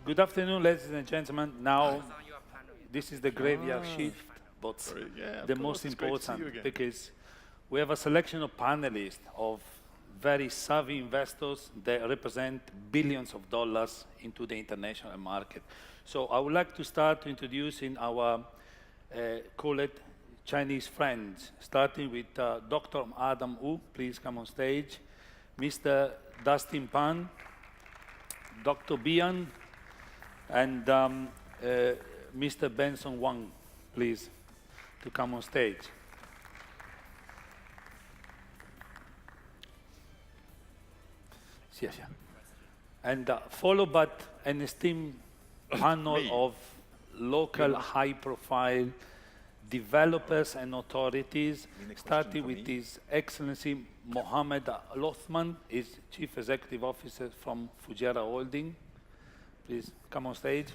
Good afternoon, ladies and gentlemen. Now, this is the graveyard shift, but the most important, because we have a selection of panelists of very savvy investors that represent billions of dollars into the international market. So I would like to start introducing our called Chinese friends, starting with Dr. Adam Wu. Please come on stage. Mr. Dustin Pan, Dr. Bian, and Mr. Benson Huang, please, to come on stage. And followed by an esteemed panel of local high-profile developers and authorities, starting with His Excellency Mohammed Al-Othman, is Chief Executive Officer from Fujairah Holding. Please come on stage.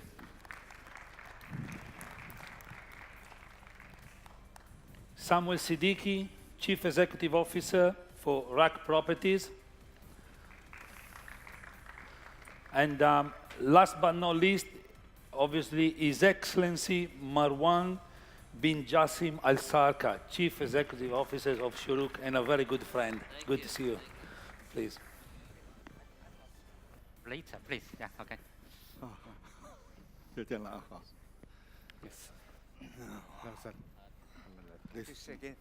Samuel Sidiqi, Chief Executive Officer for RAK Properties. And last but not least, obviously, His Excellency Marwan bin Jassim Al Sarkal, Chief Executive Officer of Shurooq, and a very good friend. Good to see you. Please. Later, please. Yeah, okay. Yes. Please again.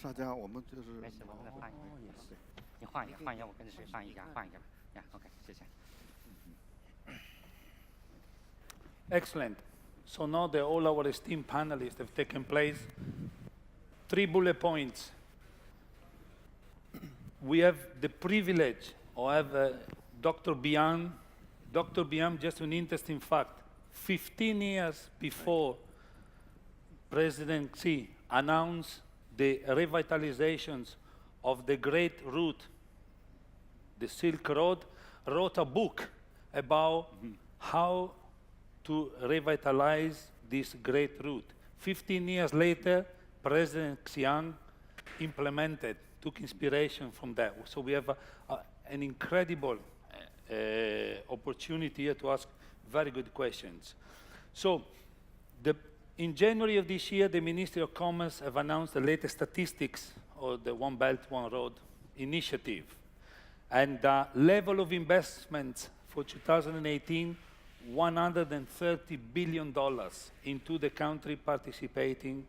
大家我们就是没事，我们再换一个。你换一个，换一个，我跟着谁换一个，换一个吧。呀，OK，谢谢。 Excellent. So now that all our esteemed panelists have taken place, 3 bullet points. We have the privilege of have Dr. Bian. Dr. Bian, just an interesting fact, 15 years before President Xi announced the revitalizations of the Great Route, the Silk Road, wrote a book about how to revitalize this great route. 15 years later, President Xiang implemented, took inspiration from that. So we have an incredible opportunity here to ask very good questions. So in January of this year, the Ministry of Commerce have announced the latest statistics of the One Belt, One Road initiative. And the level of investments for 2018, $130 billion into the country participating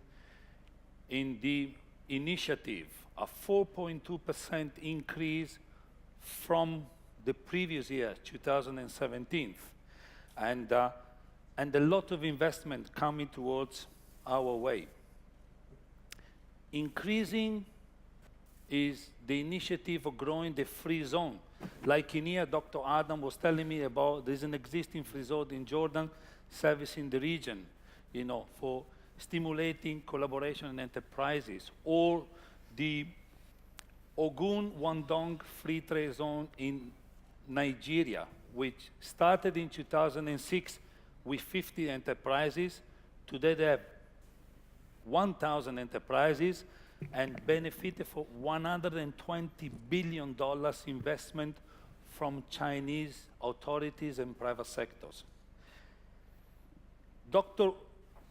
in the initiative, a 4.2% increase from the previous year, 2017. And a lot of investment coming towards our way. Increasing is the initiative of growing the free zone. Like in here, Dr. Adam was telling me about, there's an existing free zone in Jordan servicing the region, you know, for stimulating collaboration and enterprises. Or the Ogun Wandong Free Trade Zone in Nigeria, which started in 2006 with 50 enterprises. Today they have 1,000 enterprises and benefited from $120 billion investment from Chinese authorities and private sectors. Dr.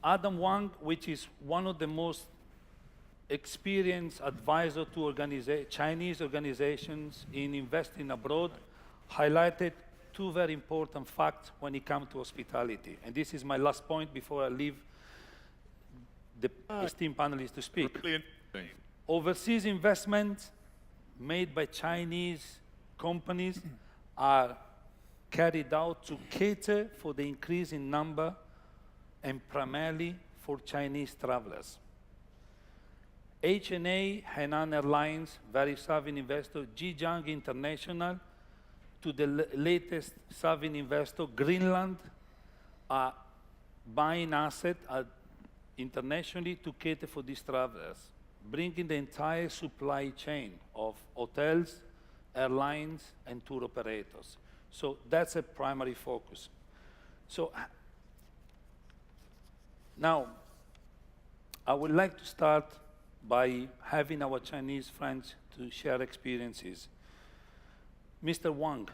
Adam Huang, which is one of the most experienced advisors to Chinese organizations in investing abroad, highlighted 2 very important facts when it comes to hospitality. And this is my last point before I leave the esteemed panelists to speak. Overseas investments made by Chinese companies are carried out to cater for the increase in number and primarily for Chinese travelers. HNA, Hainan Airlines, very savvy investor, Zhejiang International, to the latest savvy investor, Greenland, are buying assets internationally to cater for these travelers, bringing the entire supply chain of hotels, airlines, and tour operators. So that's a primary focus. So now, I would like to start by having our Chinese friends to share experiences. Mr. Huang,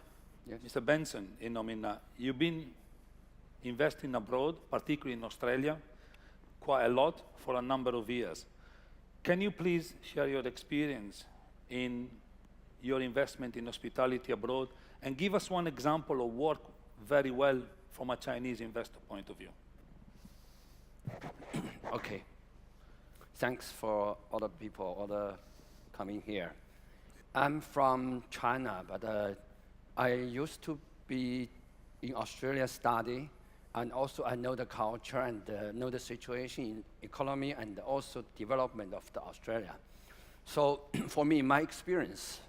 Yes. Mr. Benson, you've been investing abroad, particularly in Australia, quite a lot for a number of years. Can you please share your experience in your investment in hospitality abroad and give us one example of what very well from a Chinese investor point of view? Okay. Thanks for all the people, all the coming here. I'm from China, but I used to be in Australia study, and also I know the culture and know the situation in economy and also development of the Australia. So for me, my experience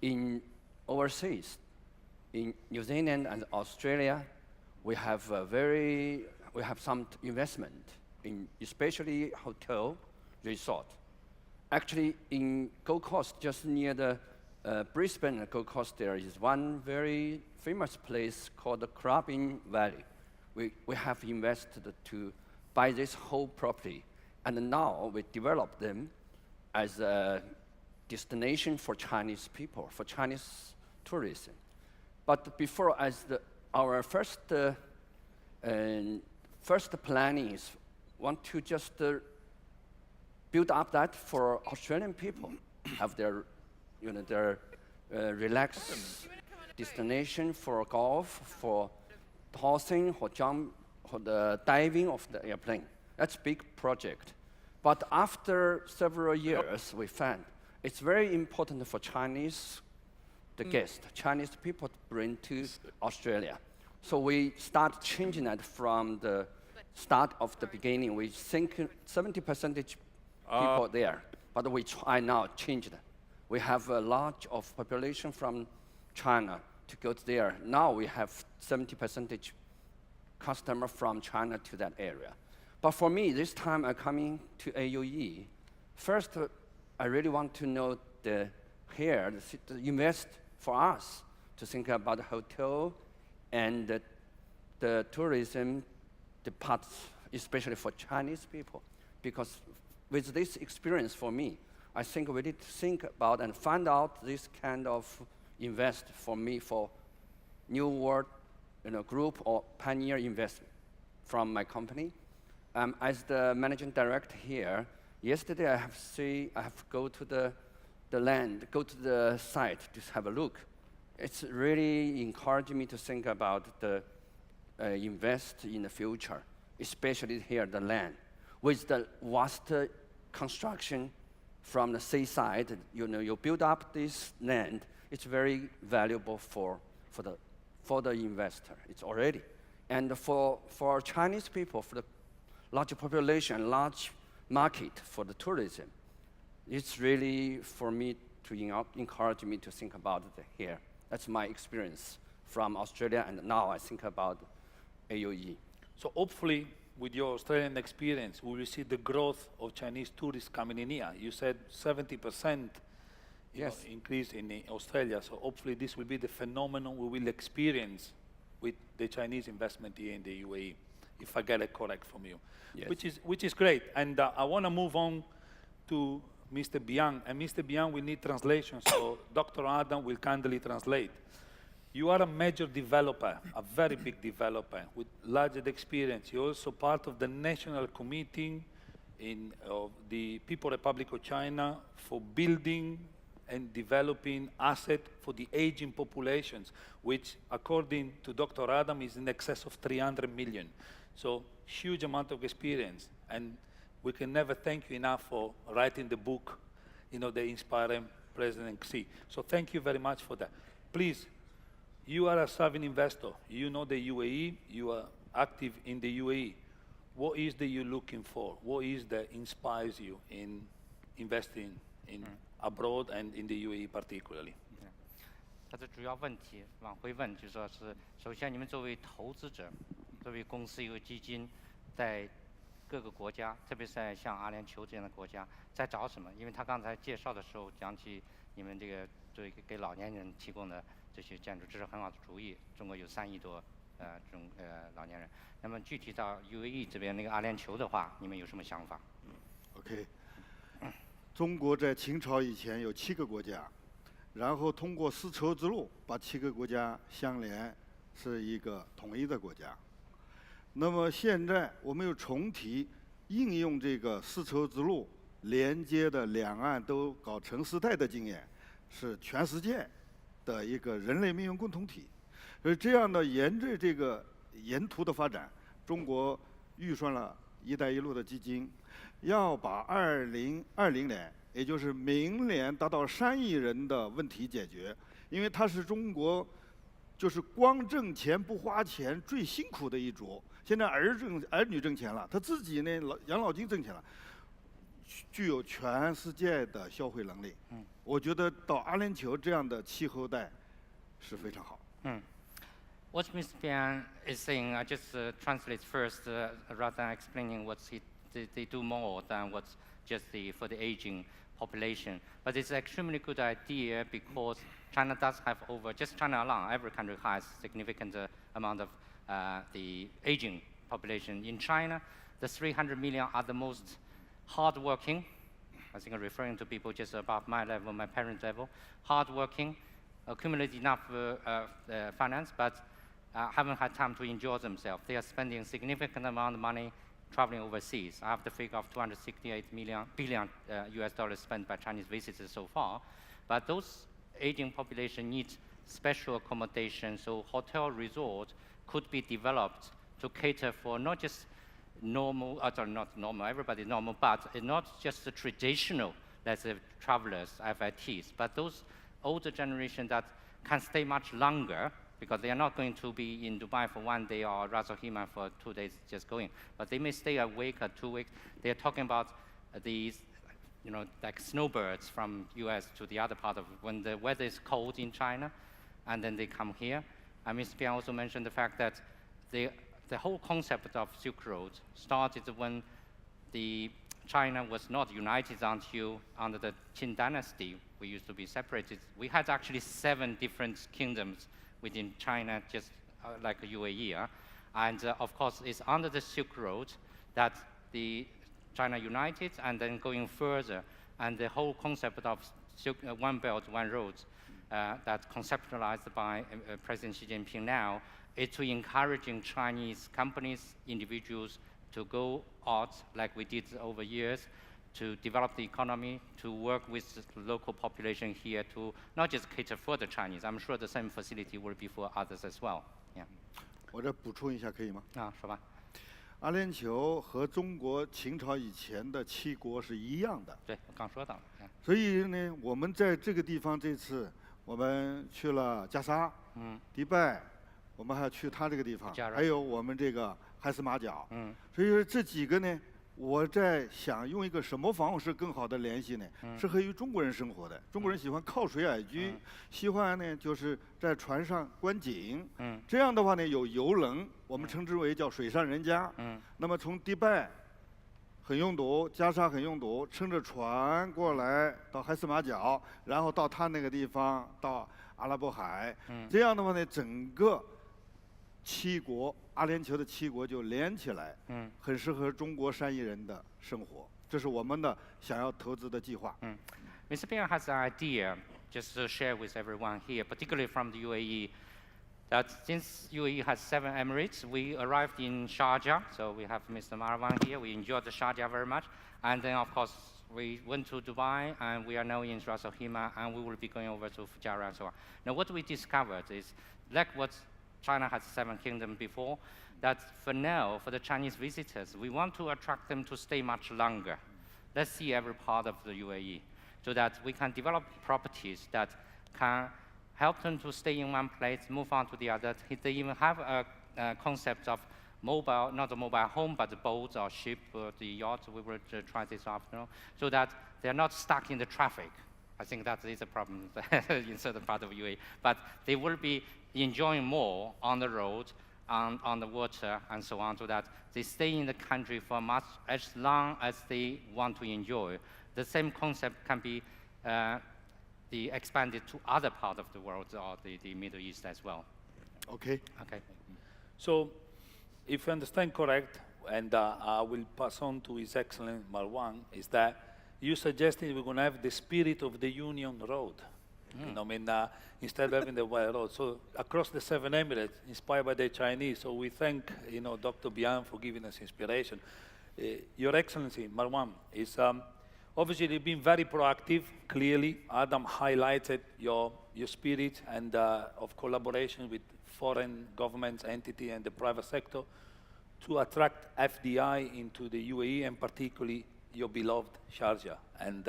in overseas, in New Zealand and Australia, we have some investment in especially hotel, resort. Actually, in Gold Coast, just near the Brisbane Gold Coast, there is one very famous place called the Crabbing Valley. We have invested to buy this whole property, and now we develop them as a destination for Chinese people, for Chinese tourism. But before, our first planning is want to just build up that for Australian people, have their relaxed destination for golf, for horsing, for the diving of the airplane. That's a big project. But after several years, we found it's very important for Chinese, the guests, Chinese people to bring to Australia. So we start changing that from the start of the beginning. We think 70% people there, but we try now change that. We have a large of population from China to go there. Now we have 70% customer from China to that area. But for me, this time I'm coming to AUE. First, I really want to know the invest for us to think about the hotel and the tourism, the parts, especially for Chinese people. Because with this experience for me, I think we need to think about and find out this kind of invest for me for New World group or pioneer investment from my company. As the managing director here, yesterday I have go to the land, go to the site to have a look. It's really encouraging me to think about the invest in the future, especially here the land. With the vast construction from the seaside, you build up this land, it's very valuable for the investor. It's already. And for Chinese people, for the large population, large market for the tourism, it's really for me to encourage me to think about it here. That's my experience from Australia, and now I think about AUE. So hopefully, with your Australian experience, we will see the growth of Chinese tourists coming in here. You said 70% increase in Australia, so hopefully this will be the phenomenon we will experience with the Chinese investment here in the UAE, if I get it correct from you. Yes. Which is great. And I want to move on to Mr. Bian. And Mr. Bian will need translation, so Dr. Adam will kindly translate. You are a major developer, a very big developer with large experience. You're also part of the National Committee of the People's Republic of China for building and developing assets for the aging populations, which, according to Dr. Adam, is in excess of 300 million. So, huge amount of experience. And we can never thank you enough for writing the book, The Inspiring President Xi. So thank you very much for that. Please, you are a sovereign investor. You know the UAE. You are active in the UAE. What is that you're looking for? What is that inspires you in investing in abroad and in the UAE particularly? 他的主要问题往回问，就说是首先你们作为投资者，作为公司有基金，在各个国家，特别是在像阿联酋这样的国家，在找什么？因为他刚才介绍的时候讲起你们这个对给老年人提供的这些建筑，这是很好的主意。中国有3亿多这种老年人。那么具体到 UAE 这边那个阿联酋的话，你们有什么想法？OK， 中国在秦朝以前有7个国家，然后通过丝绸之路把7个国家相连，是一个统一的国家。那么现在我们又重提应用这个丝绸之路连接的两岸都搞城市带的经验，是全世界的一个人类命运共同体。所以这样的沿着这个沿途的发展，中国预算了“一带一路”的基金，要把2020年，也就是明年达到3亿人的问题解决。因为它是中国就是光挣钱不花钱最辛苦的一族。现在儿女挣钱了，他自己呢养老金挣钱了，具有全世界的消费能力。我觉得到阿联酋这样的气候带是非常好。What Mr. Bian is saying, I just translate first, rather than explaining what they do more than what's just for the aging population. But it's an extremely good idea because China does have just China alone, every country has significant amount of the aging population. In China, the 300 million are the most hardworking, I think referring to people just about my level, my parents' level, hardworking, accumulate enough finance, but haven't had time to enjoy themselves. They are spending significant amount of money traveling overseas. I have the figure of 268 billion US dollars spent by Chinese visitors so far. But those aging population need special accommodation, so hotel resort could be developed to cater for not just normal, not normal, everybody normal, but not just the traditional, let's say, travelers, FITs, but those older generation that can stay much longer because they are not going to be in Dubai for 1 day or Ras Al Khaimah for 2 days just going. But they may stay a week or 2 weeks. They're talking about these, like snowbirds from US to the other part of when the weather is cold in China, and then they come here. And Mr. Bian also mentioned the fact that the whole concept of Silk Road started when China was not united until under the Qin dynasty. We used to be separated. We had actually 7 different kingdoms within China, just like UAE. And of course, it's under the Silk Road that China united, and then going further, and the whole concept of One Belt, One Road that's conceptualized by President Xi Jinping now is to encouraging Chinese companies, individuals to go out like we did over years, to develop the economy, to work with the local population here to not just cater for the Chinese. I'm sure the same facility will be for others as well. Yeah. 我再补充一下，可以吗？说吧。阿联酋和中国秦朝以前的7国是一样的。对，我刚说到了。所以呢，我们在这个地方这次我们去了加沙，迪拜，我们还去他这个地方，还有我们这个海斯马角。所以说这几个呢。我在想用一个什么方式更好的联系呢？适合于中国人生活的。中国人喜欢靠水矮居，喜欢呢就是在船上观景。这样的话呢有游轮，我们称之为叫水上人家。那么从迪拜很拥堵，加沙很拥堵，乘着船过来到海斯马角，然后到他那个地方到阿拉伯海。这样的话呢，整个7国。阿联酋的7国就连起来，很适合中国3亿人的生活，这是我们的想要投资的计划。Mr. Bian has an idea, just to share with everyone here, particularly from the UAE, that since UAE has 7 emirates, we arrived in Sharjah, so we have Mr. Marwan here. We enjoyed the Sharjah very much, and then of course we went to Dubai, and we are now in Ras Al Khaimah, and we will be going over to Fujairah and so on. Now, what we discovered is, like what China has 7 kingdoms before, that for now, for the Chinese visitors, we want to attract them to stay much longer. Let's see every part of the UAE, so that we can develop properties that can help them to stay in one place, move on to the other. They even have a concept of mobile, not a mobile home, but a boat or ship or the yacht. We will try this afternoon, so that they're not stuck in the traffic. I think that is a problem in certain part of UAE. But they will be enjoying more on the road, on the water, and so on, so that they stay in the country for as long as they want to enjoy. The same concept can be expanded to other parts of the world or the Middle East as well. Okay. Okay. So, if I understand correct, and I will pass on to His Excellency Marwan, is that you suggested we're going to have the Spirit of the Union Road. You know, I mean, instead of having the wide road. So across the 7 Emirates, inspired by the Chinese. So we thank, you know, Dr. Bian for giving us inspiration. Your Excellency, Marwan, is obviously you've been very proactive. Clearly, Adam highlighted your spirit and of collaboration with foreign governments, entity, and the private sector to attract FDI into the UAE, and particularly your beloved Sharjah. And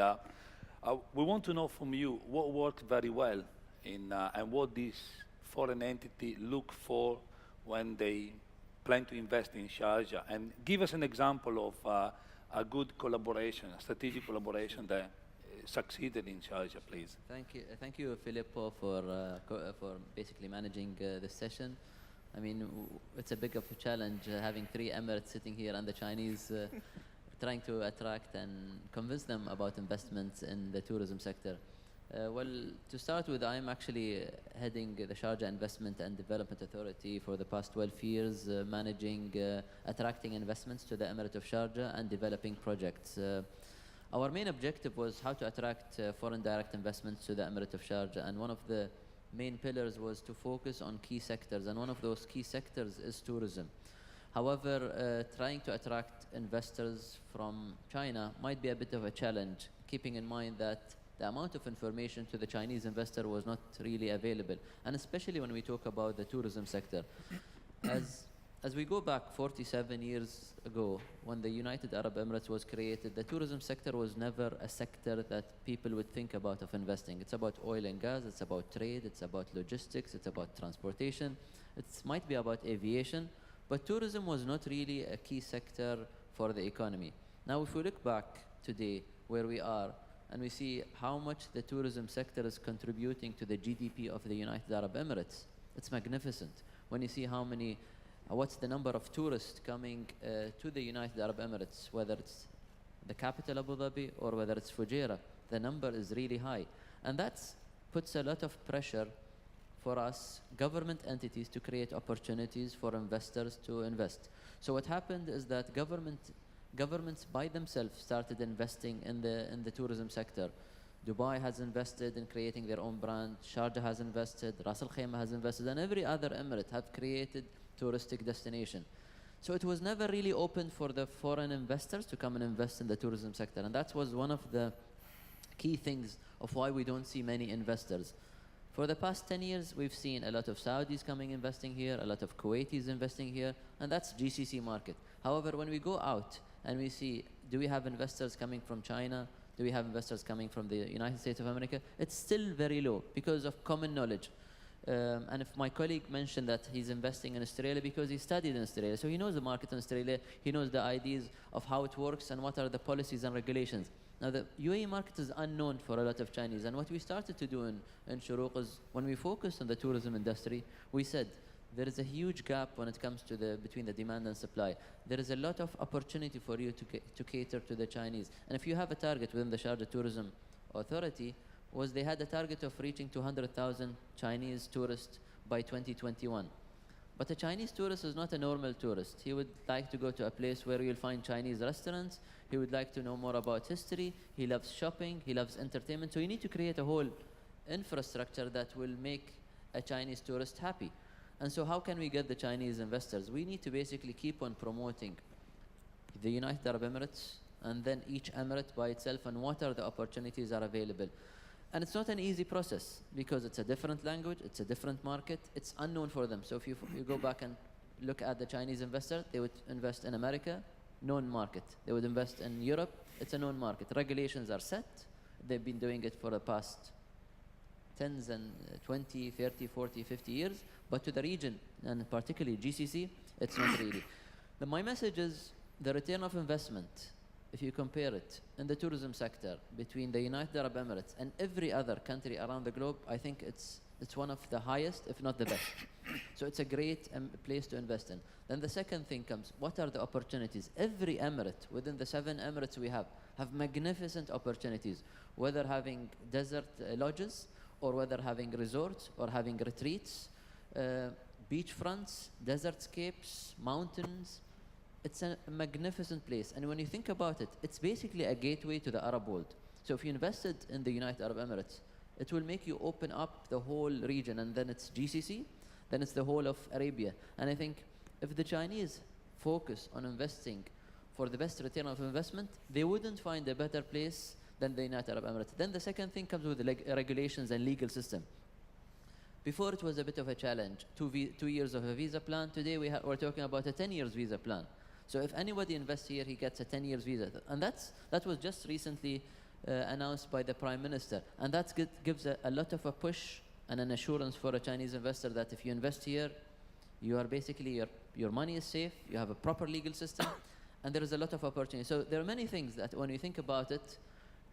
we want to know from you what worked very well in, and what these foreign entity look for when they plan to invest in Sharjah. And give us an example of a good collaboration, a strategic collaboration that succeeded in Sharjah, please. Thank you, Filippo, for basically managing this session. I mean, it's a big of a challenge having 3 Emirates sitting here and the Chinese trying to attract and convince them about investments in the tourism sector. Well, to start with, I'm actually heading the Sharjah Investment and Development Authority for the past 12 years, managing attracting investments to the Emirate of Sharjah and developing projects. Our main objective was how to attract foreign direct investments to the Emirate of Sharjah, and one of the main pillars was to focus on key sectors, and one of those key sectors is tourism. However, trying to attract investors from China might be a bit of a challenge, keeping in mind that the amount of information to the Chinese investor was not really available, and especially when we talk about the tourism sector. As we go back 47 years ago, when the United Arab Emirates was created, the tourism sector was never a sector that people would think about of investing. It's about oil and gas, it's about trade, it's about logistics, it's about transportation, it might be about aviation, but tourism was not really a key sector for the economy. Now, if we look back today, where we are, and we see how much the tourism sector is contributing to the GDP of the United Arab Emirates, it's magnificent. When you see how many, what's the number of tourists coming to the United Arab Emirates, whether it's the capital Abu Dhabi or whether it's Fujairah, the number is really high. And that puts a lot of pressure for us, government entities, to create opportunities for investors to invest. So what happened is that governments by themselves started investing in the tourism sector. Dubai has invested in creating their own brand, Sharjah has invested, Ras Al Khaimah has invested, and every other emirate have created touristic destination. So it was never really open for the foreign investors to come and invest in the tourism sector, and that was one of the key things of why we don't see many investors. For the past 10 years, we've seen a lot of Saudis coming investing here, a lot of Kuwaitis investing here, and that's GCC market. However, when we go out and we see, do we have investors coming from China? Do we have investors coming from the United States of America? It's still very low because of common knowledge. And if my colleague mentioned that he's investing in Australia because he studied in Australia, so he knows the market in Australia, he knows the ideas of how it works and what are the policies and regulations. Now, the UAE market is unknown for a lot of Chinese, and what we started to do in Shurooq is, when we focused on the tourism industry, we said, there is a huge gap when it comes to between the demand and supply. There is a lot of opportunity for you to cater to the Chinese. And if you have a target within the Sharjah Tourism Authority, they had a target of reaching 200,000 Chinese tourists by 2021. But a Chinese tourist is not a normal tourist. He would like to go to a place where you'll find Chinese restaurants. He would like to know more about history. He loves shopping. He loves entertainment. So you need to create a whole infrastructure that will make a Chinese tourist happy. And so how can we get the Chinese investors? We need to basically keep on promoting the United Arab Emirates and then each emirate by itself and what are the opportunities are available. And it's not an easy process because it's a different language, it's a different market, it's unknown for them. So if you go back and look at the Chinese investor, they would invest in America, known market. They would invest in Europe, it's a known market. Regulations are set. They've been doing it for the past 10 and 20, 30, 40, 50 years. But to the region, and particularly GCC, it's not really. My message is the return of investment, if you compare it in the tourism sector between the United Arab Emirates and every other country around the globe, I think it's one of the highest, if not the best. So it's a great place to invest in. Then the second thing comes, what are the opportunities? Every emirate within the 7 emirates we have magnificent opportunities, whether having desert lodges or whether having resorts or having retreats, beachfronts, desertscapes, mountains. It's a magnificent place. And when you think about it, it's basically a gateway to the Arab world. So if you invested in the United Arab Emirates, it will make you open up the whole region, and then it's GCC, then it's the whole of Arabia. And I think if the Chinese focus on investing for the best return of investment, they wouldn't find a better place than the United Arab Emirates. Then the second thing comes with the regulations and legal system. Before it was a bit of a challenge, 2 years of a visa plan. Today we're talking about a 10 years visa plan. So if anybody invests here, he gets a 10 years visa. And that was just recently announced by the Prime Minister. And that gives a lot of a push and an assurance for a Chinese investor that if you invest here, you are basically, your money is safe, you have a proper legal system, and there is a lot of opportunity. So there are many things that when you think about it,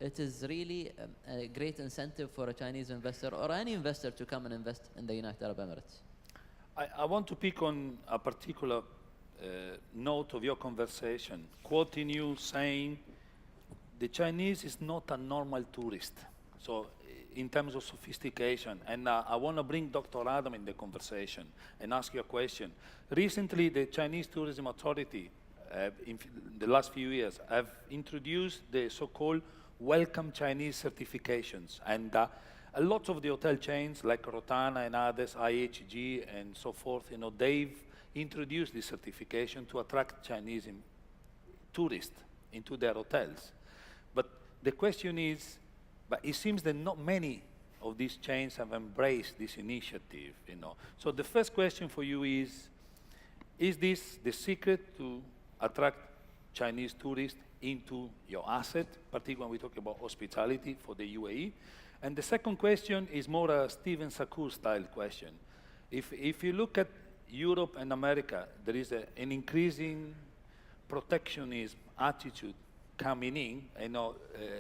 it is really a great incentive for a Chinese investor or any investor to come and invest in the United Arab Emirates. I want to pick on a particular note of your conversation, quoting you saying, the Chinese is not a normal tourist. So in terms of sophistication, and I want to bring Dr. Adam in the conversation and ask you a question. Recently, the Chinese Tourism Authority, in the last few years, have introduced the so-called Welcome Chinese certifications. And a lot of the hotel chains, like Rotana and others, AHIC and so forth, they've introduced this certification to attract Chinese tourists into their hotels. But the question is, but it seems that not many of these chains have embraced this initiative, So the first question for you is this the secret to attract Chinese tourists into your asset, particularly when we talk about hospitality for the UAE? And the second question is more a Steven Sakur style question. If you look at Europe and America, there is an increasing protectionism attitude coming in.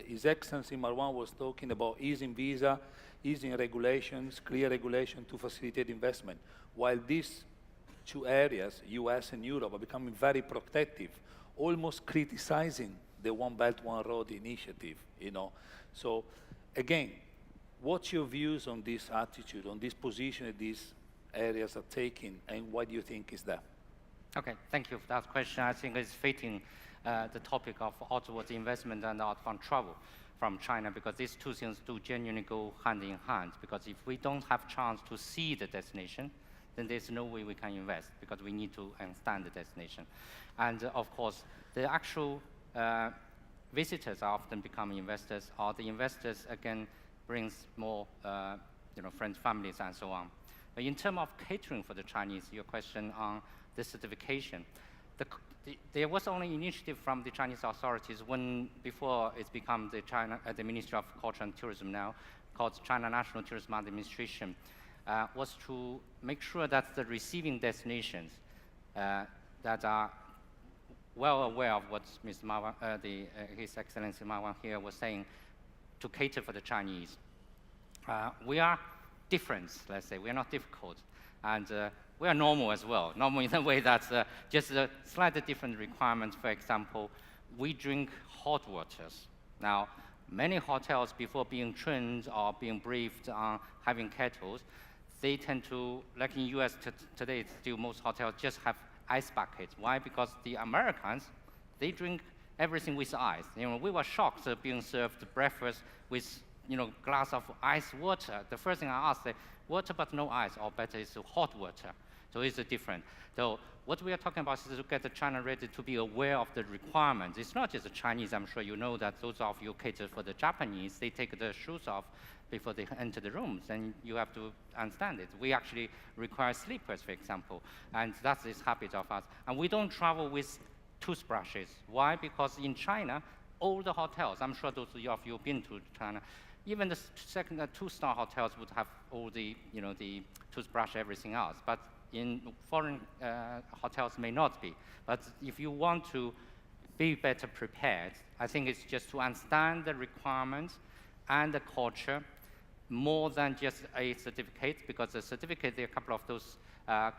His Excellency Marwan was talking about easing visa, easing regulations, clear regulation to facilitate investment, while these two areas, US and Europe, are becoming very protective, almost criticizing the One Belt, One Road initiative, So again, what's your views on this attitude, on this position that these areas are taking, and what do you think is that? Okay, thank you for that question. I think it's fitting the topic of outward investment and outbound travel from China, because these two things do genuinely go hand in hand. Because if we don't have chance to see the destination, then there's no way we can invest, because we need to understand the destination. And of course, the actual visitors are often becoming investors, or the investors again brings more friends, families, and so on. But in terms of catering for the Chinese, your question on the certification, there was only initiative from the Chinese authorities before it's become the Ministry of Culture and Tourism now, called China National Tourism Administration, was to make sure that the receiving destinations that are well aware of what Mr. Marwan, His Excellency Marwan here was saying, to cater for the Chinese. We are different, let's say. We are not difficult. And we are normal as well. Normal in the way that just slightly different requirements. For example, we drink hot waters. Now, many hotels, before being trained or being briefed on having kettles, they tend to, like in US today, still most hotels just have ice buckets. Why? Because the Americans, they drink everything with ice. We were shocked being served breakfast with glass of ice water. The first thing I asked, water but no ice, or better is hot water. So it's different. So what we are talking about is to get China ready to be aware of the requirements. It's not just the Chinese. I'm sure you know that those of you cater for the Japanese, they take their shoes off before they enter the rooms, and you have to understand it. We actually require slippers, for example, and that's this habit of us. And we don't travel with toothbrushes. Why? Because in China, all the hotels, I'm sure those of you who've been to China, even the second, two-star hotels would have all the, the toothbrush, everything else. But in foreign hotels may not be. But if you want to be better prepared, I think it's just to understand the requirements and the culture more than just a certificate, because the certificate, there are a couple of those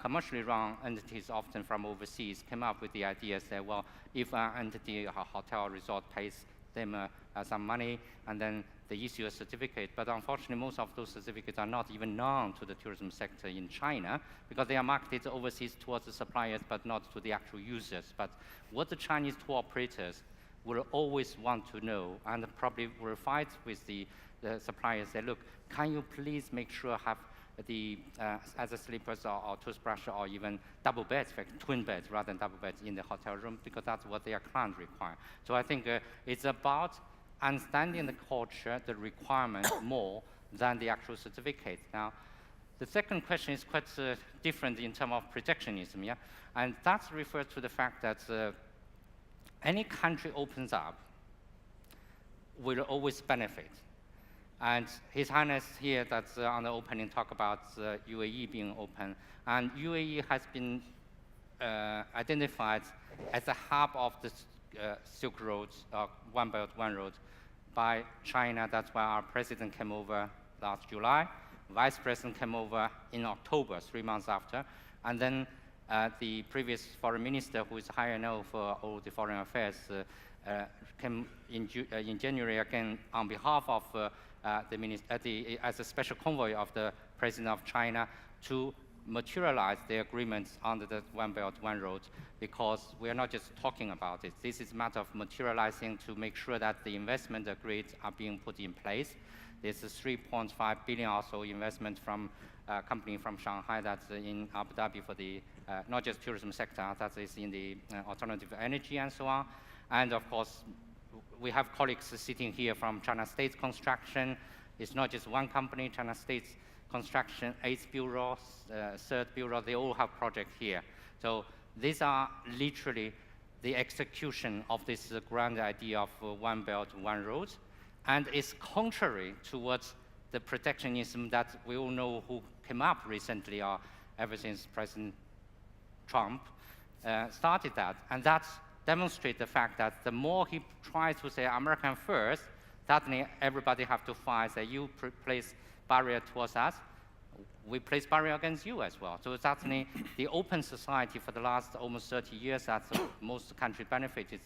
commercially run entities, often from overseas, came up with the idea that, well, if an entity, a hotel, resort pays them some money, and then they issue a certificate. But unfortunately, most of those certificates are not even known to the tourism sector in China, because they are marketed overseas towards the suppliers, but not to the actual users. But what the Chinese tour operators will always want to know and probably will fight with the suppliers, say, look, can you please make sure have the either slippers or toothbrush or even double beds, in fact, twin beds rather than double beds in the hotel room, because that's what their clients require. So I think it's about understanding the culture, the requirement more than the actual certificate. Now, the second question is quite different in terms of protectionism, yeah? And that refers to the fact that any country opens up will always benefit. And His Highness here that's on the opening talk about UAE being open. And UAE has been identified as the hub of the Silk Road, One Belt, One Road by China. That's why our president came over last July. Vice President came over in October, 3 months after. And then the previous foreign minister, who is higher now for all the foreign affairs, came in January again on behalf of the minister, as a special convoy of the President of China to materialize the agreements under the One Belt, One Road, because we are not just talking about it. This is a matter of materializing to make sure that the investment agreed are being put in place. There's a 3.5 billion also investment from a company from Shanghai that's in Abu Dhabi for the, not just tourism sector, that is in the alternative energy and so on. And of course, we have colleagues sitting here from China State Construction. It's not just one company, China State Construction, 8th Bureau, 3rd Bureau, they all have projects here. So these are literally the execution of this grand idea of One Belt, One Road. And it's contrary towards the protectionism that we all know who came up recently, or ever since President Trump started that. And that demonstrates the fact that the more he tries to say American first, suddenly everybody have to fight, say you place barrier towards us, we place barrier against you as well. So certainly the open society for the last almost 30 years that most countries benefited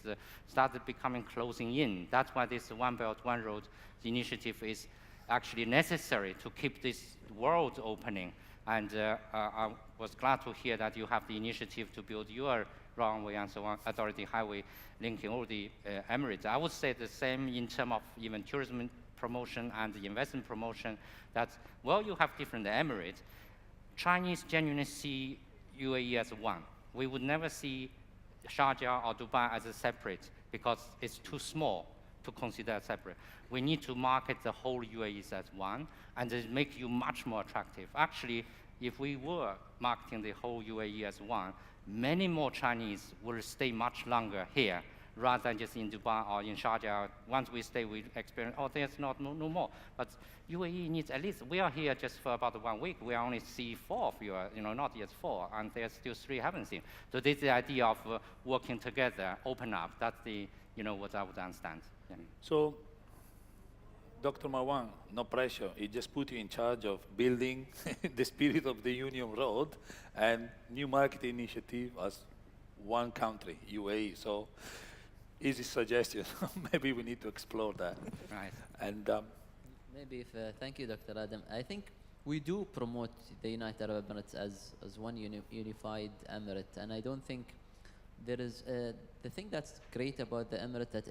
started becoming closing in. That's why this One Belt, One Road initiative is actually necessary to keep this world opening. And I was glad to hear that you have the initiative to build your runway and so on, authority highway linking all the Emirates. I would say the same in terms of even tourism promotion and the investment promotion, that, well, you have different Emirates. Chinese genuinely see UAE as one. We would never see Sharjah or Dubai as a separate because it's too small to consider as separate. We need to market the whole UAE as one and it make you much more attractive. Actually, if we were marketing the whole UAE as one, many more Chinese will stay much longer here rather than just in Dubai or in Sharjah. Once we stay, we experience, oh, there's no more. But UAE needs at least, we are here just for about 1 week. We only see 4 of you, not yet 4, and there's still 3 haven't seen. So this is the idea of working together, open up. That's the, what I would understand. Yeah. So, Dr. Marwan, no pressure. He just put you in charge of building the spirit of the Union Road and new market initiative as one country, UAE. So, easy suggestion. Maybe we need to explore that. Right. And maybe if, thank you, Dr. Adam. I think we do promote the United Arab Emirates as one unified emirate, and I don't think there is the thing that's great about the emirate that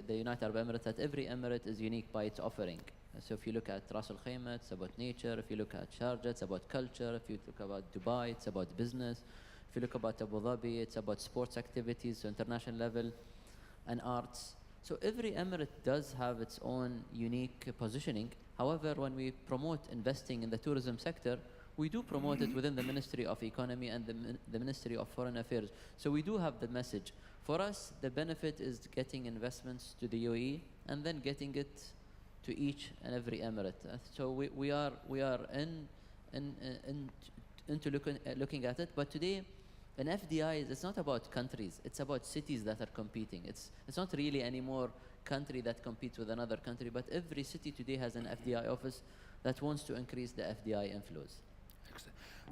the United Arab Emirates, that every emirate is unique by its offering. So if you look at Ras Al Khaimah, it's about nature. If you look at Sharjah, it's about culture. If you look about Dubai, it's about business. If you look about Abu Dhabi, it's about sports activities, so international level, and arts. So every emirate does have its own unique positioning. However, when we promote investing in the tourism sector, we do promote it within the Ministry of Economy and the Ministry of Foreign Affairs. So we do have the message. For us, the benefit is getting investments to the UAE and then getting it to each and every emirate. So we are into looking at it. But today, an FDI it's not about countries. It's about cities that are competing. It's not really any more country that competes with another country. But every city today has an FDI office that wants to increase the FDI inflows.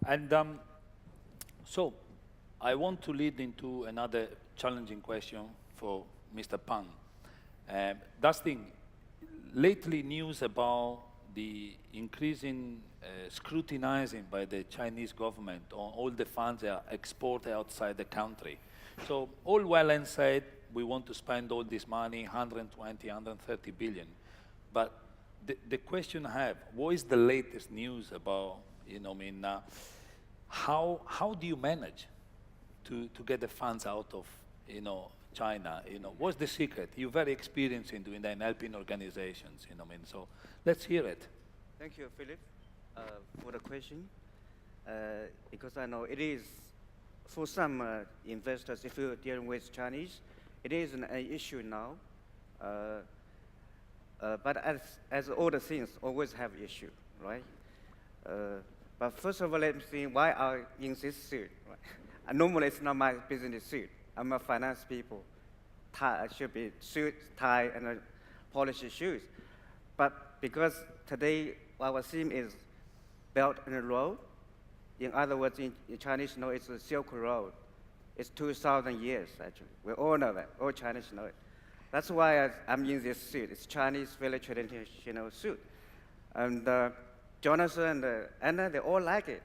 And so, I want to lead into another challenging question for Mr. Pan. Dustin, lately news about the increasing scrutinizing by the Chinese government on all the funds that are exported outside the country. So all well and said, we want to spend all this money, 120, 130 billion. But the question I have, what is the latest news about, how do you manage to get the funds out of, China? What's the secret? You're very experienced in doing that and helping organizations, so let's hear it. Thank you, Philip, for the question. Because I know it is, for some investors, if you're dealing with Chinese, it is an issue now. But as all the things always have issue, right? But first of all, let me see why I'm in this suit. Right? Normally, it's not my business suit. I'm a finance people. Tie, I should be suit, tie, and polished shoes. But because today our theme is Belt and Road, in other words, in Chinese know it's the Silk Road. It's 2,000 years, actually. We all know that. All Chinese know it. That's why I'm in this suit. It's Chinese, very traditional suit. And Jonathan and Anna, they all like it.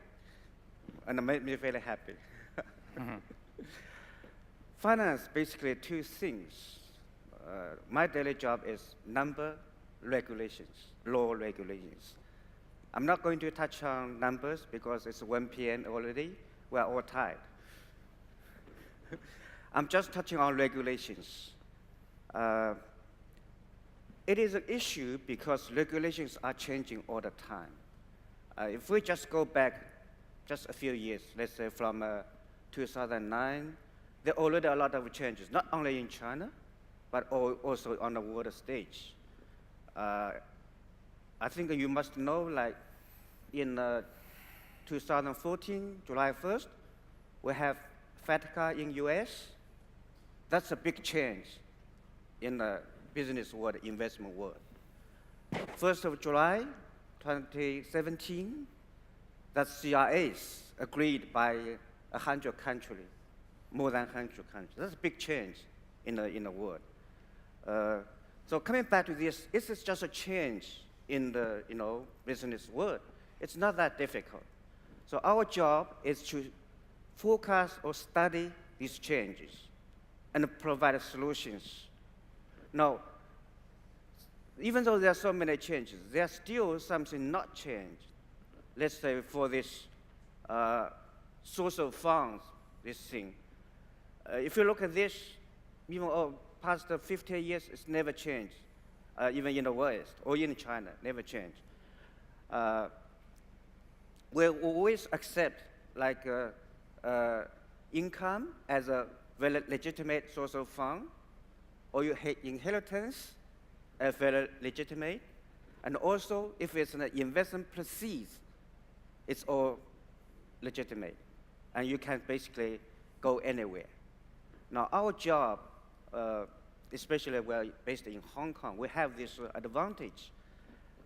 And it made me very happy. Finance, basically two things. My daily job is number regulations, law regulations. I'm not going to touch on numbers because it's 1 p.m. already. We're all tired. I'm just touching on regulations. It is an issue because regulations are changing all the time. If we just go back just a few years, let's say from 2009, there are already a lot of changes, not only in China, but also on the world stage. I think you must know, like in 2014, July 1st, we have FATCA in US. That's a big change in the business world, investment world. 1st of July, 2017, that's CRAs agreed by 100 countries, more than 100 countries. That's a big change in the world. So coming back to this is just a change in the business world. It's not that difficult. So our job is to forecast or study these changes and provide solutions. Now, even though there are so many changes, there's still something not changed. Let's say for this source of funds, this thing. If you look at this, even past 50 years, it's never changed, even in the West or in China, never changed. We always accept like income as a very legitimate source of fund, or your inheritance as very legitimate, and also if it's an investment proceeds, it's all legitimate, and you can basically go anywhere. Now our job, especially we're based in Hong Kong, we have this advantage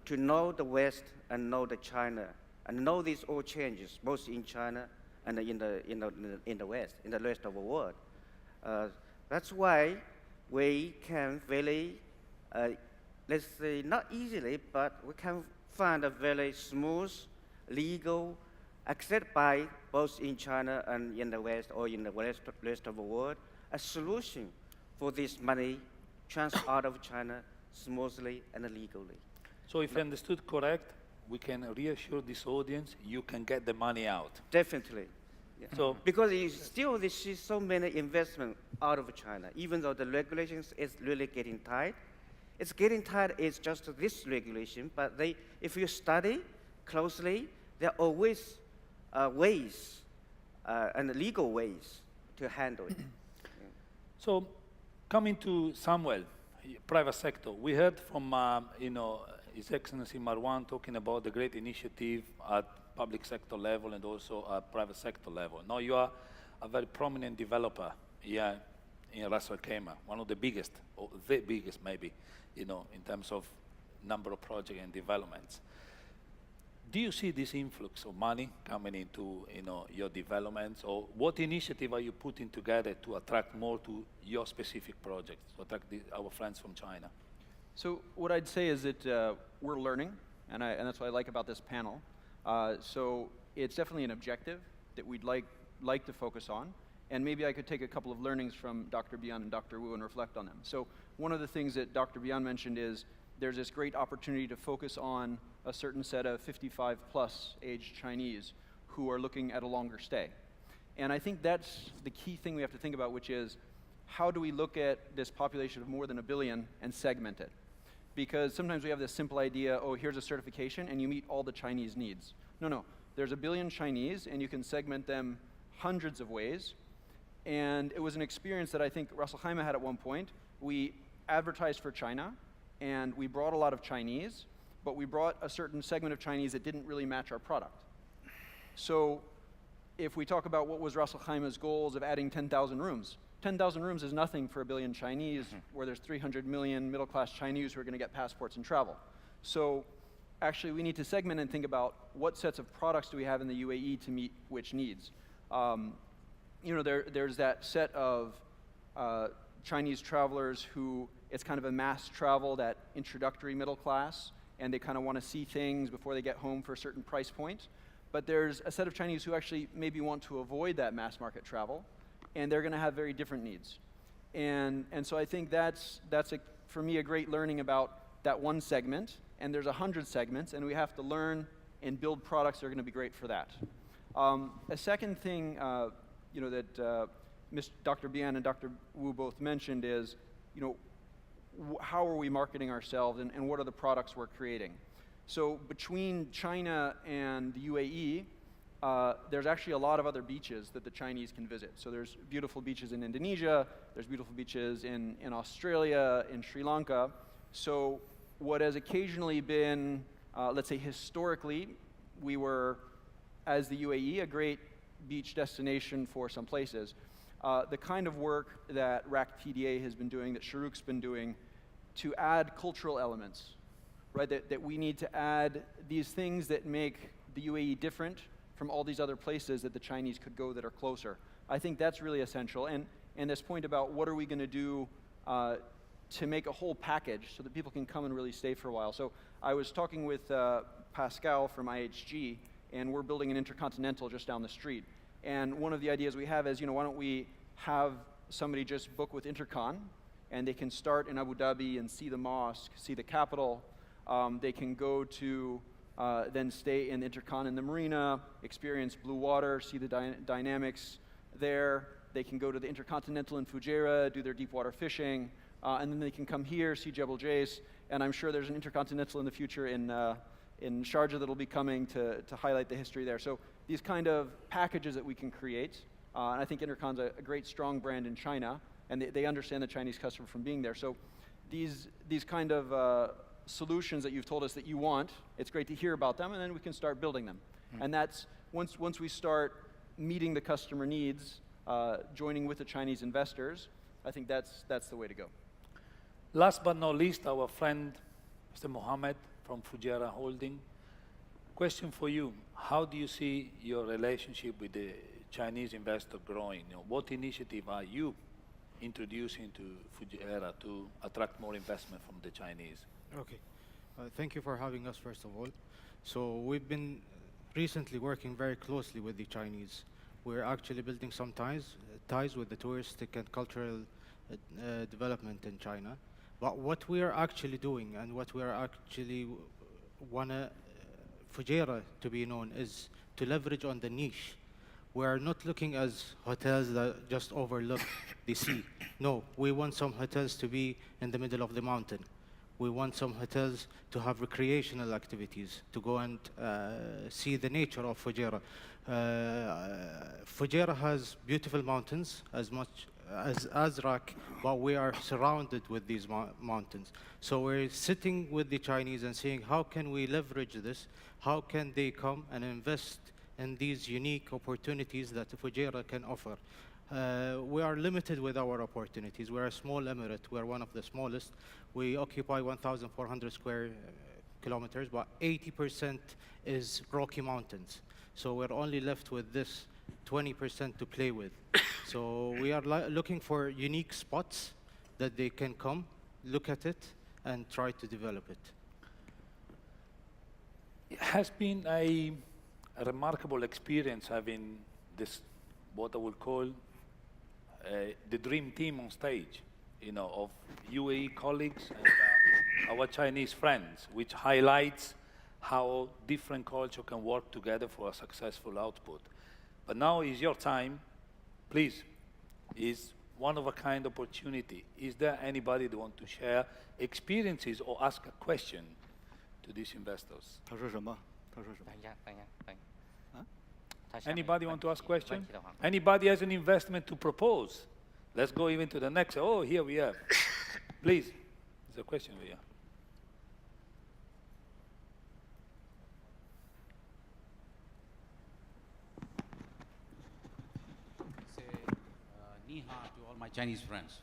to know the West and know the China, and know these all changes, both in China and in the West, in the rest of the world. That's why we can really, let's say not easily, but we can find a very smooth, legal, accepted by both in China and in the West or in the rest of the world, a solution for this money transfer out of China smoothly and legally. So if I understood correct, we can reassure this audience, you can get the money out. Definitely. Yeah. So, because still there is so many investment out of China, even though the regulations is really getting tight. It's getting tight, it's just this regulation, but if you study closely, there are always ways and legal ways to handle it. So coming to Samuel, private sector, we heard from His Excellency Marwan talking about the great initiative at public sector level and also at private sector level. Now you are a very prominent developer here in Ras Al Khaimah, one of the biggest, or the biggest maybe, in terms of number of projects and developments. Do you see this influx of money coming into your developments, or what initiative are you putting together to attract more to your specific projects, to attract our friends from China? So what I'd say is that we're learning, and that's what I like about this panel. So it's definitely an objective that we'd like to focus on, And maybe I could take a couple of learnings from Dr. Bian and Dr. Wu and reflect on them. So one of the things that Dr. Bian mentioned is there's this great opportunity to focus on a certain set of 55 plus aged Chinese who are looking at a longer stay. And I think that's the key thing we have to think about, which is how do we look at this population of more than 1 billion and segment it? Because sometimes we have this simple idea, oh, here's a certification and you meet all the Chinese needs. No, there's 1 billion Chinese and you can segment them hundreds of ways. And it was an experience that I think Russell Jaime had at one point. We advertised for China and we brought a lot of Chinese, but we brought a certain segment of Chinese that didn't really match our product. So if we talk about what was Russell Jaime's goals of adding 10,000 rooms, 10,000 rooms is nothing for 1 billion Chinese, where there's 300 million middle-class Chinese who are going to get passports and travel. So actually, we need to segment and think about what sets of products do we have in the UAE to meet which needs. There's that set of Chinese travelers who it's kind of a mass travel, that introductory middle class, and they kind of want to see things before they get home for a certain price point. But there's a set of Chinese who actually maybe want to avoid that mass market travel, and they're going to have very different needs. And so I think that's for me, a great learning about that one segment, and there's 100 segments, and we have to learn and build products that are going to be great for that. A second thing that Dr. Bian and Dr. Wu both mentioned is, how are we marketing ourselves and what are the products we're creating? So between China and the UAE, there's actually a lot of other beaches that the Chinese can visit. So there's beautiful beaches in Indonesia, there's beautiful beaches in Australia, in Sri Lanka. So what has occasionally been, let's say historically, we were, as the UAE, a great beach destination for some places. The kind of work that RAC PDA has been doing, that Shurooq's been doing, to add cultural elements, right? That we need to add these things that make the UAE different from all these other places that the Chinese could go that are closer. I think that's really essential. And this point about what are we going to do to make a whole package so that people can come and really stay for a while. So I was talking with Pascal from IHG, and we're building an intercontinental just down the street. And one of the ideas we have is, why don't we have somebody just book with Intercon, and they can start in Abu Dhabi and see the mosque, see the capital. They can go to, then stay in Intercon in the marina, experience blue water, see the dynamics there. They can go to the Intercontinental in Fujairah, do their deep water fishing, and then they can come here, see Jebel Jais, and I'm sure there's an Intercontinental in the future in Sharjah that'll be coming to highlight the history there. So these kind of packages that we can create, and I think Intercon's a great strong brand in China, and they understand the Chinese customer from being there. So these kind of solutions that you've told us that you want, it's great to hear about them, and then we can start building them. And that's, once we start meeting the customer needs, joining with the Chinese investors, I think that's the way to go. Last but not least, our friend, Mr. Mohammed from Fujairah Holding. Question for you, how do you see your relationship with the Chinese investor growing? What initiative are you introducing to Fujairah to attract more investment from the Chinese? Okay, thank you for having us, first of all. So we've been recently working very closely with the Chinese. We're actually building some ties with the touristic and cultural development in China. But what we are actually doing and what we are actually want Fujairah to be known is to leverage on the niche. We are not looking as hotels that just overlook the sea. No, we want some hotels to be in the middle of the mountain. We want some hotels to have recreational activities, to go and see the nature of Fujairah. Fujairah has beautiful mountains as much as Azraq, but we are surrounded with these mountains. So we're sitting with the Chinese and saying, how can we leverage this? How can they come and invest in these unique opportunities that Fujairah can offer? We are limited with our opportunities. We're a small emirate. We're one of the smallest. We occupy 1,400 square kilometers, but 80% is Rocky Mountains. So we're only left with this 20% to play with. So we are looking for unique spots that they can come, look at it, and try to develop it. It has been a remarkable experience having this, what I would call the dream team on stage, you know, of UAE colleagues and our Chinese friends, which highlights how different culture can work together for a successful output. But now is your time. Please, is one-of-a-kind opportunity. Is there anybody that want to share experiences or ask a question to these investors? 他说什么？他说什么？等一下，等一下，等一下。啊？他下面有 Anybody want to ask 问 question? 题的话 Anybody has an investment to propose? Let's go even to the next. Oh, here we have. Please, there's a question over here. Say ni hao to all my Chinese friends.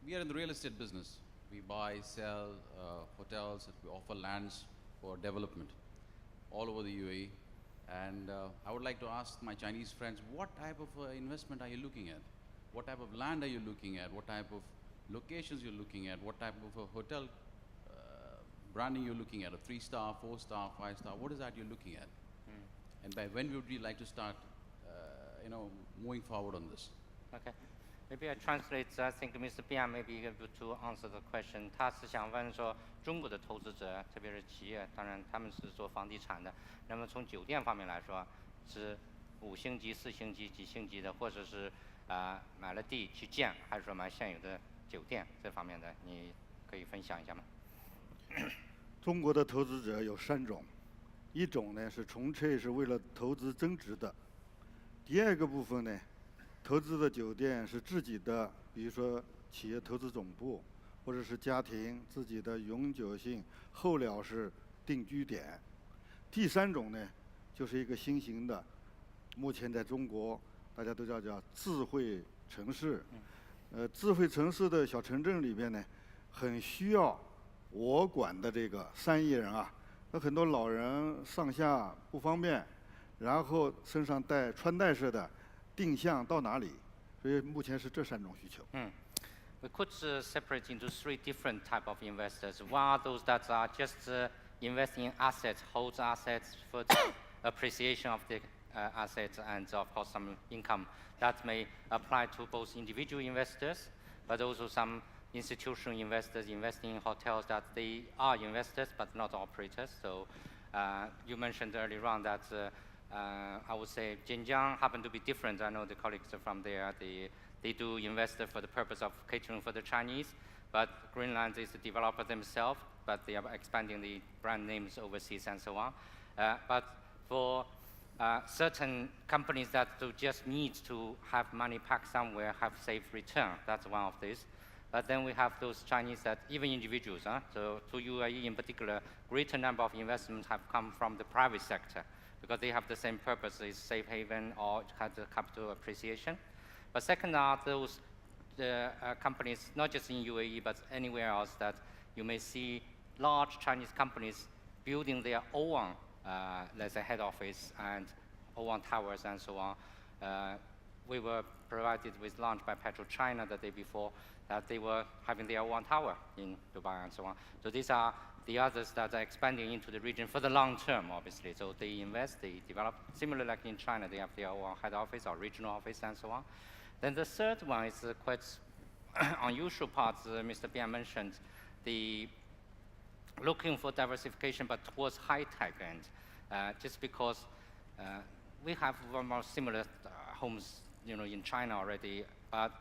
We are in the real estate business. We buy, sell hotels, we offer lands for development all over the UAE. And I would like to ask my Chinese friends, what type of investment are you looking at? What type of land are you looking at? What type of locations you're looking at? What type of hotel branding you're looking at? A 3-star, 4-star, 5-star? What is that you're looking at? And by when would you like to start, moving forward on this? Okay. Maybe I translate. I think Mr. Bian may be able to answer the question. 他是想问说，中国的投资者，特别是企业，当然他们是做房地产的。那么从酒店方面来说，是5星级、4星级、几星级的，或者是买了地去建，还是说买现有的酒店这方面的，你可以分享一下吗？中国的投资者有3种，一种呢是纯粹是为了投资增值的，第二个部分呢。投资的酒店是自己的，比如说企业投资总部，或者是家庭自己的永久性候鸟式定居点。第3种呢，就是一个新型的，目前在中国大家都叫智慧城市。智慧城市的小城镇里边呢，很需要我管的这个3亿人啊，那很多老人上下不方便，然后身上带穿戴式的。定向到哪里？所以目前是这3种需求。We could separate into 3 different type of investors. One are those that are just investing in assets, holds assets for the appreciation of the assets and of course some income. That may apply to both individual investors, but also some institutional investors investing in hotels that they are investors but not operators. So you mentioned earlier on that I would say Xinjiang happen to be different. I know the colleagues are from there. They do invest for the purpose of catering for the Chinese, but Greenland is a developer themselves, but they are expanding the brand names overseas and so on. But for certain companies that do just need to have money packed somewhere, have safe return, that's one of these. But then we have those Chinese that even individuals, so to UAE in particular, greater number of investments have come from the private sector, because they have the same purpose, is safe haven or capital appreciation. But second are those companies, not just in UAE, but anywhere else, that you may see large Chinese companies building their own, let's say, head office and own towers and so on. We were provided with launch by PetroChina the day before, that they were having their own tower in Dubai and so on. So these are the others that are expanding into the region for the long term, obviously. So they invest, they develop. Similar like in China, they have their own head office or regional office and so on. Then the third one is quite unusual part. Mr. Bian mentioned the looking for diversification, but towards high-tech end, just because we have more similar homes, in China already, but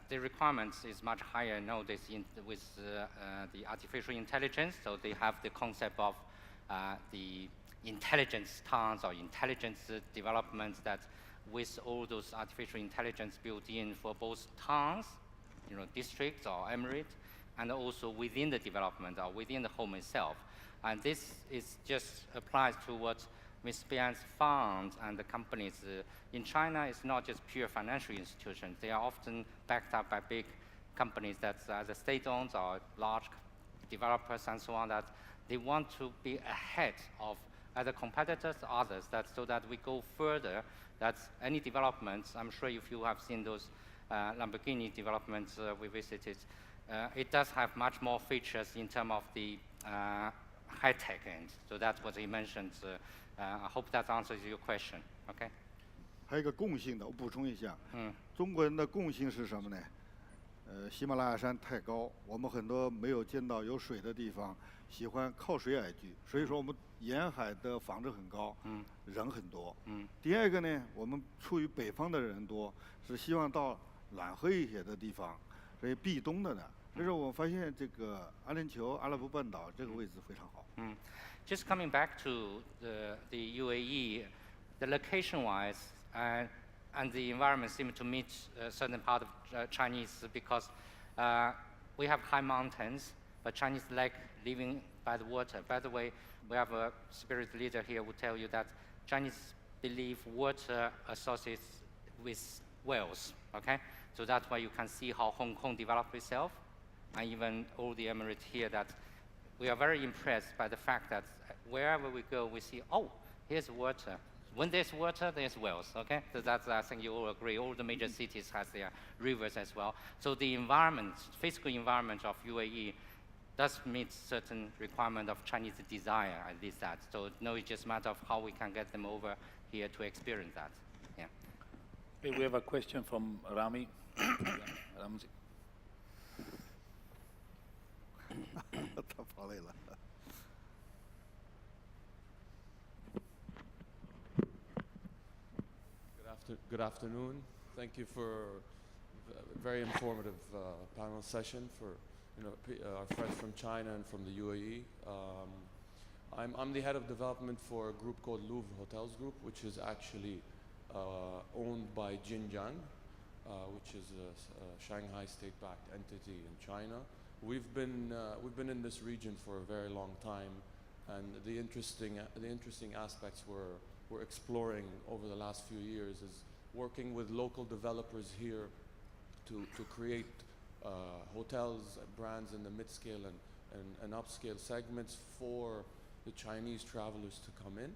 the requirements is much higher nowadays with the artificial intelligence. So they have the concept of the intelligence towns or intelligence developments that with all those artificial intelligence built in for both towns, districts or emirates, and also within the development or within the home itself. And this is just applies to what Ms. Bian's fund and the companies in China is not just pure financial institutions. They are often backed up by big companies that either state-owned or large developers and so on, that they want to be ahead of either competitors or others, so that we go further, that any developments, I'm sure if you have seen those Lamborghini developments we visited, it does have much more features in terms of the high-tech end. So that's what he mentioned. I hope that answers your question. Okay. 还有一个共性的，我补充一下，中国人的共性是什么呢？喜马拉雅山太高，我们很多没有见到有水的地方，喜欢靠水而居，所以说我们沿海的房子很高，人很多。第二个呢，我们处于北方的人多，是希望到暖和一些的地方，所以避冬的呢。所以说我们发现这个阿联酋、阿拉伯半岛这个位置非常好。Just coming back to the UAE, the location-wise and the environment seem to meet a certain part of Chinese because we have high mountains, but Chinese like living by the water. By the way, we have a spirit leader here who tell you that Chinese believe water associates with whales, okay? So that's why you can see how Hong Kong developed itself, and even all the Emirates here, that we are very impressed by the fact that wherever we go, we see, oh, here's water. When there's water, there's wells, okay? So that's, I think you all agree, all the major cities has their rivers as well. So the environment, physical environment of UAE does meet certain requirement of Chinese desire, at least that. So no, it's just a matter of how we can get them over here to experience that, yeah. Okay, we have a question from Rami. Ramzi. 他跑累了。Good afternoon. Thank you for a very informative panel session for our friends from China and from the UAE. I'm the head of development for a group called Louvre Hotels Group, which is actually owned by Xinjiang, which is a Shanghai state-backed entity in China. We've been in this region for a very long time, and the interesting aspects we're exploring over the last few years is working with local developers here to create hotels, brands in the mid-scale and upscale segments for the Chinese travelers to come in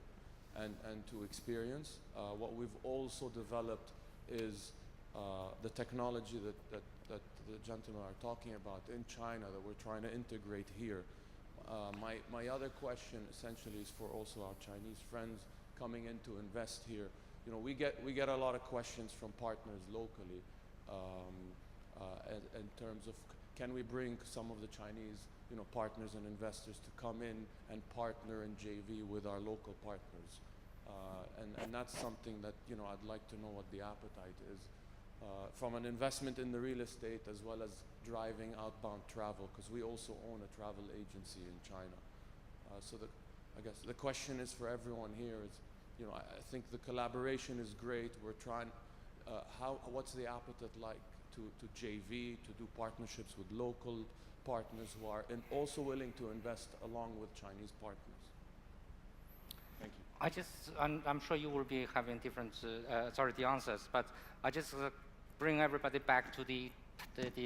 and to experience. What we've also developed is the technology that the gentlemen are talking about in China that we're trying to integrate here. My other question essentially is for also our Chinese friends coming in to invest here. We get a lot of questions from partners locally in terms of can we bring some of the Chinese partners and investors to come in and partner in JV with our local partners, and that's something that I'd like to know what the appetite is from an investment in the real estate as well as driving outbound travel, because we also own a travel agency in China. So I guess the question is for everyone here is, I think the collaboration is great. We're trying, what's the appetite like to JV, to do partnerships with local partners who are also willing to invest along with Chinese partners? Thank you. I'm sure you will be having different, the answers, but I just bring everybody back to the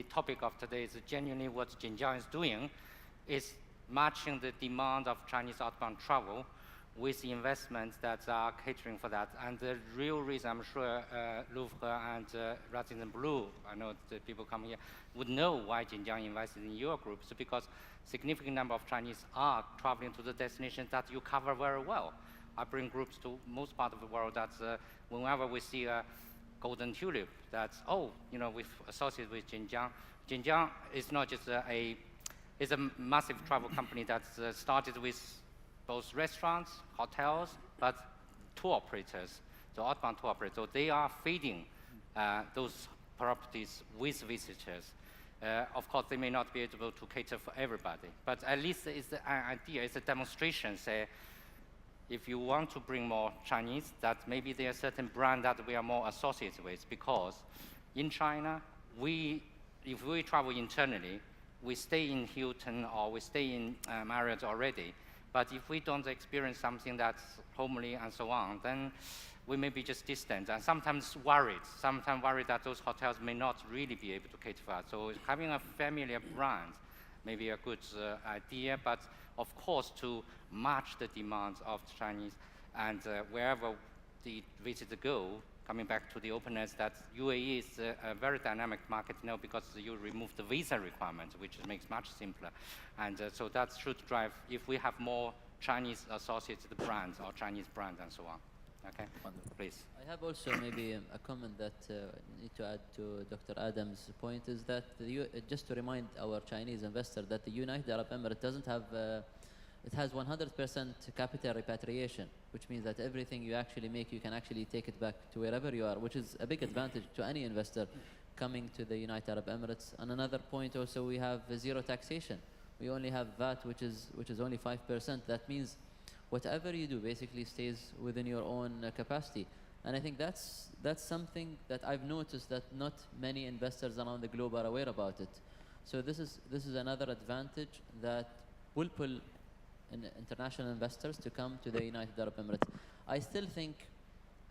topic of today is genuinely what Xinjiang is doing is matching the demand of Chinese outbound travel with the investments that are catering for that. And the real reason, I'm sure Louvre and Radisson Blu, I know the people coming here, would know why Xinjiang invested in your group. It's because significant number of Chinese are traveling to the destinations that you cover very well. I bring groups to most part of the world that whenever we see a golden tulip, that's, we've associated with Xinjiang. Xinjiang is not just it's a massive travel company that's started with both restaurants, hotels, but tour operators, so outbound tour operators. So they are feeding those properties with visitors. Of course, they may not be able to cater for everybody, but at least it's an idea, it's a demonstration, say, if you want to bring more Chinese, that maybe there are certain brands that we are more associated with, because in China, if we travel internally, we stay in Hilton or we stay in Marriott already. But if we don't experience something that's homely and so on, then we may be just distant and sometimes worried that those hotels may not really be able to cater for us. So having a familiar brand may be a good idea, but of course to match the demands of the Chinese and wherever the visitors go, coming back to the openness, that UAE is a very dynamic market now because you remove the visa requirement, which makes it much simpler. And so that should drive, if we have more Chinese associated brands or Chinese brands and so on. Okay, please. I have also maybe a comment that I need to add to Dr. Adam's point is that just to remind our Chinese investor that the United Arab Emirates doesn't have, it has 100% capital repatriation, which means that everything you actually make, you can actually take it back to wherever you are, which is a big advantage to any investor coming to the United Arab Emirates. And another point also, we have zero taxation. We only have VAT, which is only 5%. That means whatever you do basically stays within your own capacity. And I think that's something that I've noticed that not many investors around the globe are aware about it. So this is another advantage that will pull international investors to come to the United Arab Emirates. I still think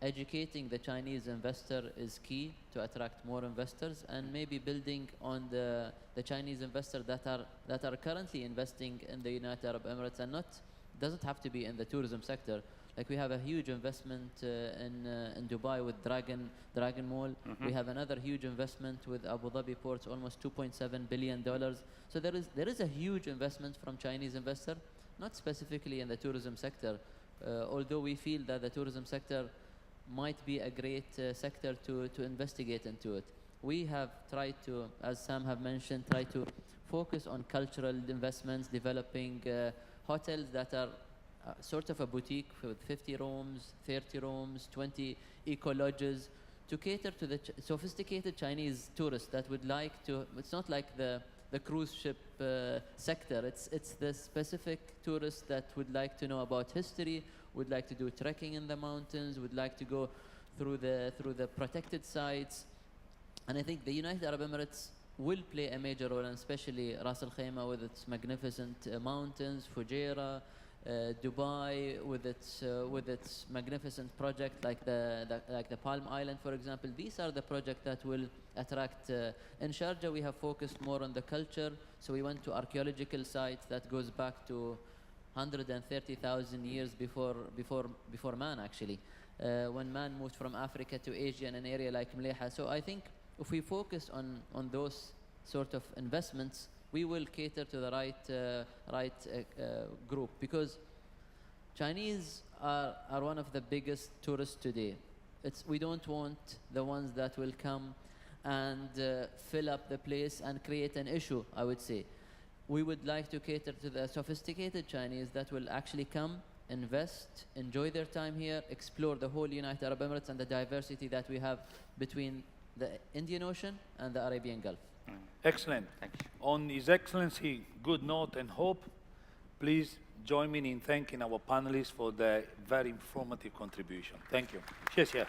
educating the Chinese investor is key to attract more investors, and maybe building on the Chinese investors that are currently investing in the United Arab Emirates, and doesn't have to be in the tourism sector. Like we have a huge investment in Dubai with Dragon Mall. We have another huge investment with Abu Dhabi Ports, almost $2.7 billion. So there is a huge investment from Chinese investor, not specifically in the tourism sector, although we feel that the tourism sector might be a great sector to investigate into it. We have tried to, as Sam have mentioned, try to focus on cultural investments, developing hotels that are sort of a boutique with 50 rooms, 30 rooms, 20 eco-lodges, to cater to the sophisticated Chinese tourists that would like to, it's not like the cruise ship sector, it's the specific tourists that would like to know about history, would like to do trekking in the mountains, would like to go through the protected sites. And I think the United Arab Emirates will play a major role, and especially Ras Al Khaimah with its magnificent mountains, Fujairah, Dubai with its magnificent project like the Palm Island, for example. These are the projects that will attract. In Sharjah, we have focused more on the culture, so we went to archaeological sites that goes back to 130,000 years before man, actually, when man moved from Africa to Asia in an area like Mleha. So I think if we focus on those sort of investments, we will cater to the right group, because Chinese are one of the biggest tourists today. We don't want the ones that will come and fill up the place and create an issue, I would say. We would like to cater to the sophisticated Chinese that will actually come, invest, enjoy their time here, explore the whole United Arab Emirates and the diversity that we have between the Indian Ocean and the Arabian Gulf. Excellent. Thank you. On His Excellency good note and hope, please join me in thanking our panelists for their very informative contribution. Thank you. Cheers, yeah.